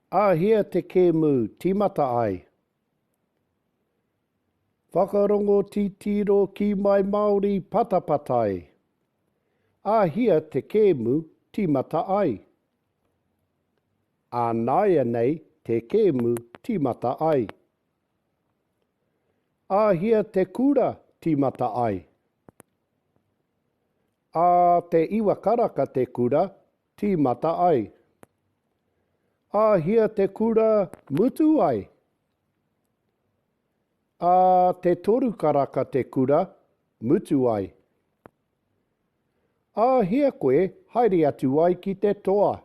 Āhea te kēmu tīmata ai. Whakarongo Titiro Kiimai Māori Patapatai. Āhea te kēmu tīmata ai. Ānaia nei te kēmu tīmata ai. Āhea te kura tīmata ai. Ā te iwakaraka te kura tīmata ai. Āhea te kura mutu ai. Ā te toru karaka te kura mutu ai. Āhea koe haere atu ai ki te toa.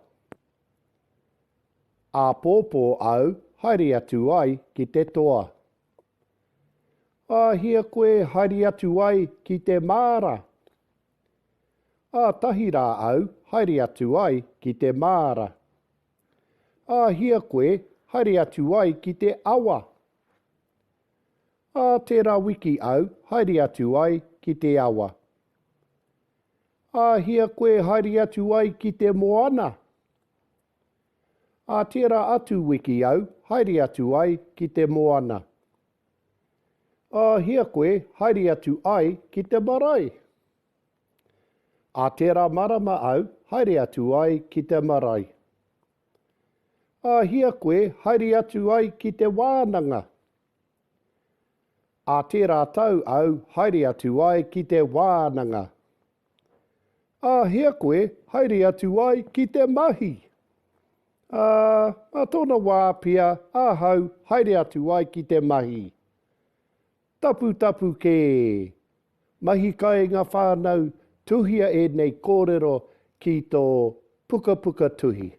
Ā pōpō au haere atu ai ki te toa. Āhea koe haere atu ai ki te māra. Ā tahira au haere atu ai ki te māra. Āhea koe haere atu ai ki te awa. Ā tērā wiki au haere atu ai ki te awa. Āhea koe haere atu ai ki te moana. Ā tērā atu wiki au haere atu ai ki te moana. Āhea koe haere atu ai ki te marae. Ā tērā marama au haere atu ai ki te marae. Āhea koe haere atu ai ki te wānanga. Ā tērā tau au haere atu ai ki te wānanga. Āhea koe haere atu ai ki te mahi. A tōna wā pia āhau haere atu ai ki te mahi. Tapu tapu ke. Mahi kai ngā whānau tuhia e nei kōrero ki tō puka puka tuhi.